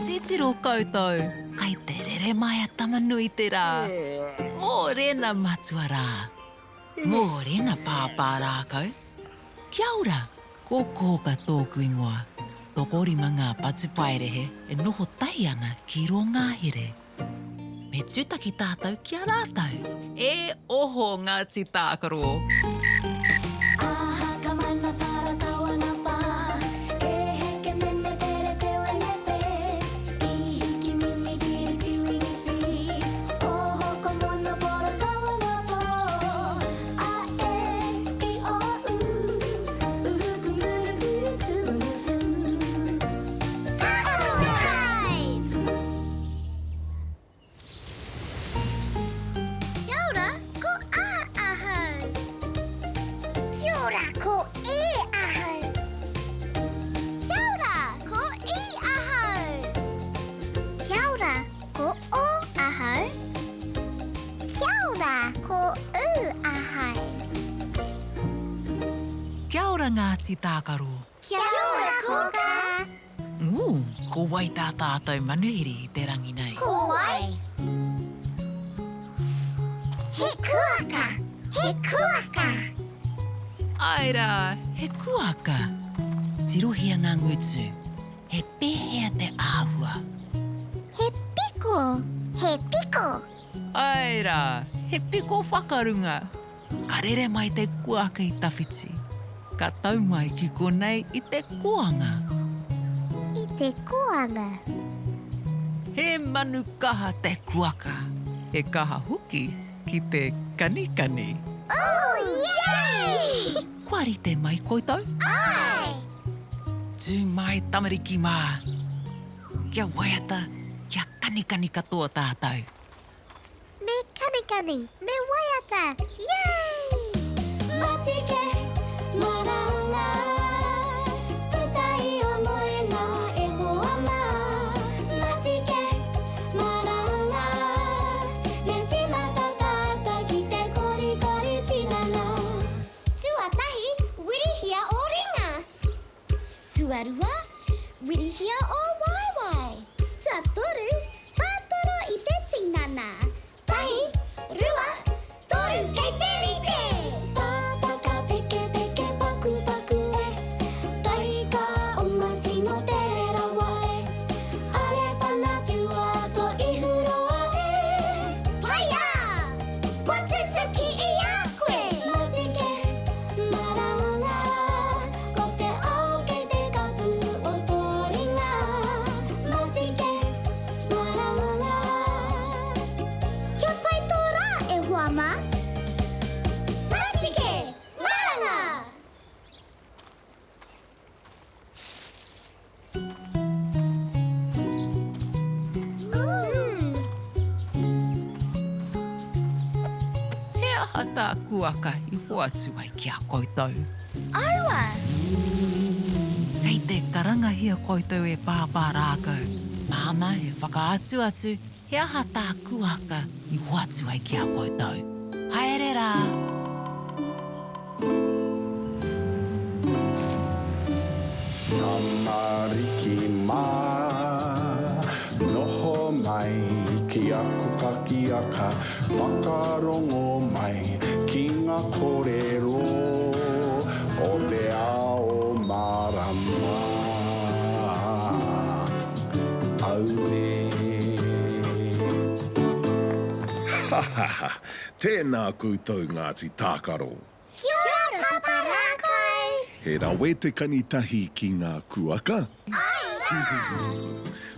titiro koutou. Kai te rere mai a tamanui te rā. Mō rena matua rā. Mō rena Pāpā Rākau. Kia ora, ko Kōkā tōku ingoa. Toko Rima Ngāti Patupaiarehe e noho tai ana ki ro ngahere. Me tūtaki tātou kia rātou. E oho Ngāti Tākaro. Kia ora Ngāti Tākaro. Kia ora, Kōkā. Ko wai tā tātou manuhiri i te rangi nei. Ko wai. He kuaka, he kuaka. Aira, he kuaka. Tirohia ngā ngutu. He pēhea te āhua. He piko, he piko. Aira, he piko whakarunga. Ka rere mai te kuaka i tawhiti. Ka tau mai ki konei i te koanga. I te koanga. He manu kaha te kuaka. He kaha huki ki te kanikani. Oh, yay! Kuari te mai koutou? Ai! Tū mai tamariki mā. Kia waiata, kia kanikani katoa tātou. Me kanikani, me waiata. Yay! Matike, maranga. Tutai o moena e hoa mā. Matike, maranga. Me tīmata tāta ki te kori kori tinana. Tuatahi, wirihia o ringa. Tuarua, wirihia o waiwai. Tuatoru, tātoro i te tinana. Tahi, rua, toru kei te rite. Tāpaka peke peke paku paku e. Tahi ka oma tino te rawa e. Are whana whiua to ihuroa e. Paia! Watutuki i a koe. Matike, maranga. Ko te ao kei te kapu o tō ringa. Matike, maranga. Kia pai tō rā e hoa mā? Matike, maranga! He aha tā kuaka i hoatu ai kia koutou. Aua! Hei te karangahia koutou e Pāpā Rākau. Māna he whakaatu atu, he aha tā kuaka i hoatu ai kia koutou. Haere rā! Tamariki mā, noho mai, ki aku kakiaka, whakarongo mai, ki ngā kōrero, o te ao marama. Aure. Tēnā koutou Ngāti Tākaro. Kia ora, Pāpā Rākau! He rawe te kanitahi ki ngā kuaka.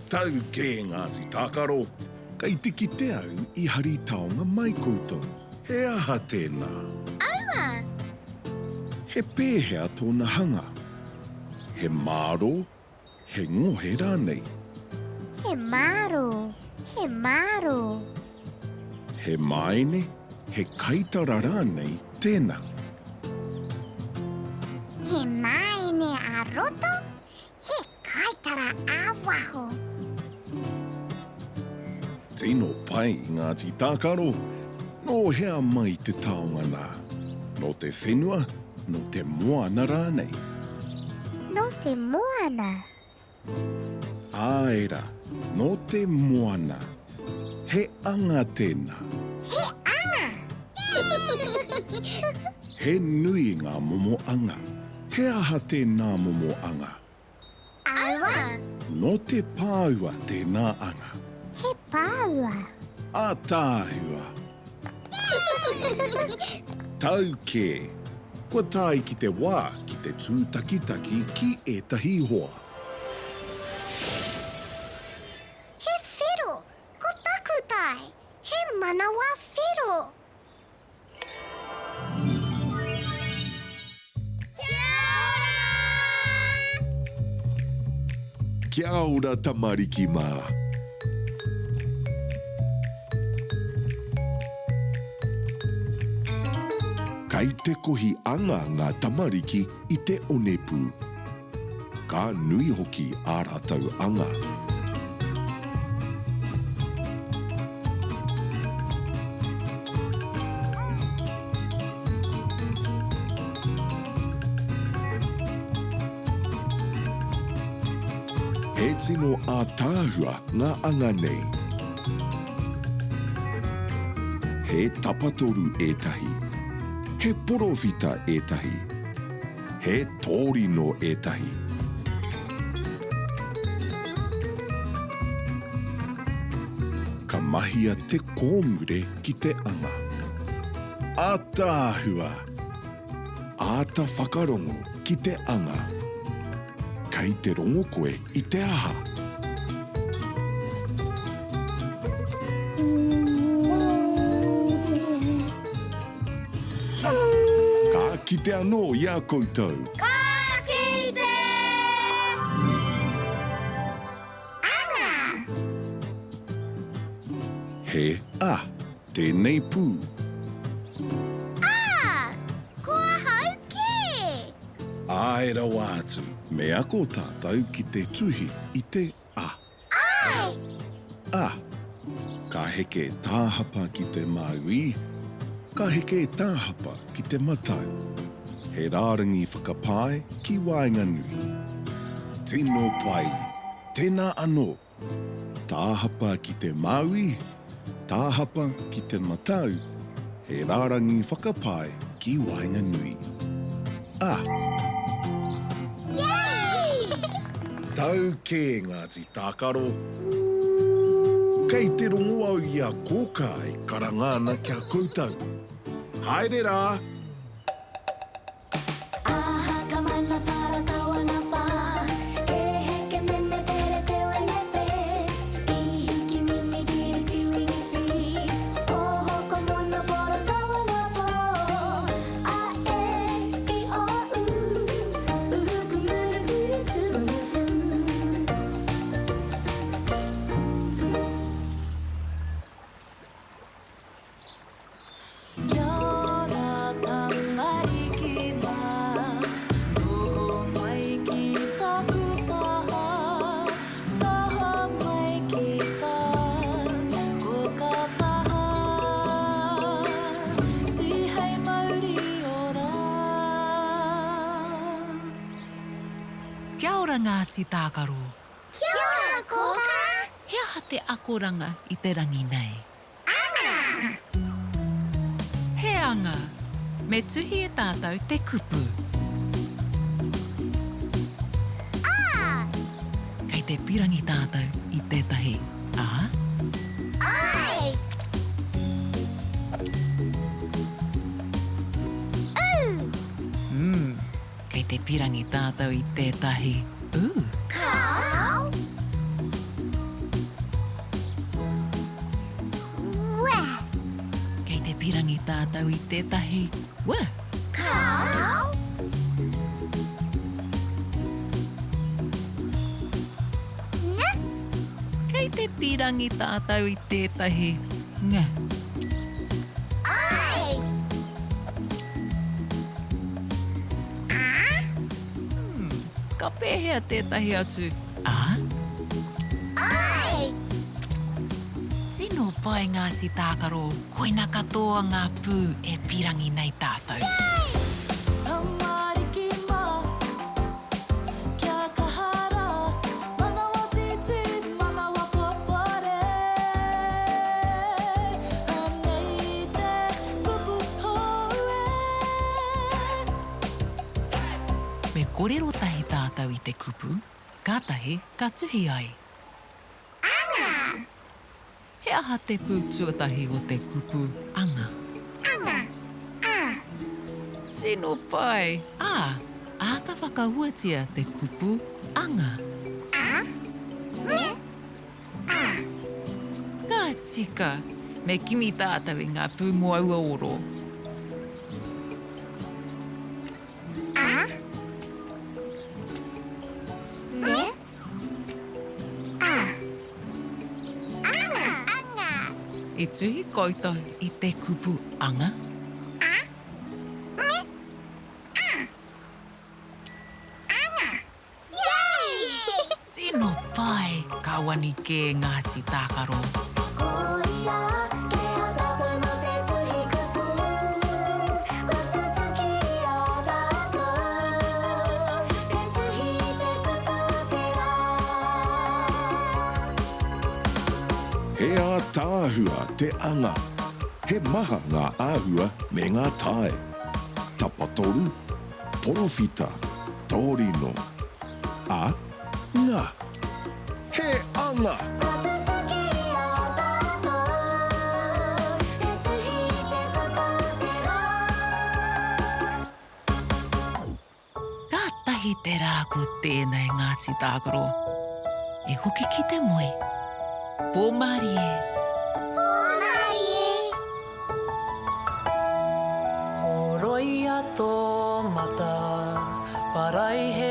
Tau ke Ngāti Tākaro, kai tiki te au i hari taonga mai koutou. He aha tēnā. Aua! He pēhea tōna hanga. He māro, he ngohe rānei. He māro, he māro. He maine, he kaitara rānei tēnā. He maine a roto, he kaitara a waho. Tino pai i Ngāti Tākaro, no hea mai te taonga nā. No te whenua, no te moana rānei. No te moana. Aera, no te moana. He anga tēnā. He nui ngā momo anga. He aha tēnā momo anga. Awa. No te pāua tēnā anga. He pāua. A tāhua. Tau kē. Kua tāi ki te wā ki te Tākitaki ki ētahi hoa. He whiro. Ko taku tai. He manawa whiro. Kia ora tamariki mā. Kai te kohi anga ngā tamariki i te onepu. Ka nui hoki ā rātau anga. He tino a tāhua ngā anga nei. He tapatoru ētahi. He porowhita ētahi. He tōrino ētahi. Ka mahia te kōmure ki te anga. A tāhua. A ta whakarongo ki te anga. Kai te rongo koe i te aha. Ka kite anō i a koutou. Ka kite! Anga! He a, tēnei pū. Kua hauki! Aera wātu, me ako tātou ki te tuhi i te a. Ai! A, ka heke tāhapa ki te maui, ka heke tāhapa ki te matau. He rārangi whakapae ki wainga nui. Tino pai, tēnā anō. Tāhapa ki te maui, tāhapa ki te matau. He rārangi whakapae ki wainga nui. A, Yay! tau kē Ngāti Tākaro. Kei te rongo au i a Kōkā i karangana kia koutou. Haere rā! Kia ora Ngāti Tākaro. Kia ora, Kōkā! He aha te akoranga i te rangi nei. Anga! He anga, me tuhi e tātou te kupu. Kei te pirangi tātou i tētahi a. Ai! Kei te pirangi tātou i tētahi Kau! Wē! Kei te pirangi tātou i tētahi Kau! Ngā! Kei te pirangi tātou i tētahi ngā. Ai! Ka pēhea tētahi atu a. Ai! Tino pai Ngāti Tākaro, koina katoa ngā pū e pirangi nei tātou. Kōrero tahi tātou I te kupu, kātahi ka tuhi ai. Anga! He aha te pūtuatahi o te kupu anga. Anga! Tino pai. Āta whakahuatia te kupu anga. Ka tika, me kimi tātou I ngā pūngoa ua oro. I tuhi koutou I te kupu anga. Tino pai, ka wani ke Ngāti Tākaro. He a tāhua te anga. He maha ngā āhua me ngā tae. Tapatoru, porofita, tōrino. Ngā. He anga. Ka tahi te rā ko tēnei Ngāti Tākaro. E hoki ki te moe. Pō Māori e. Horoia tō mata, parai he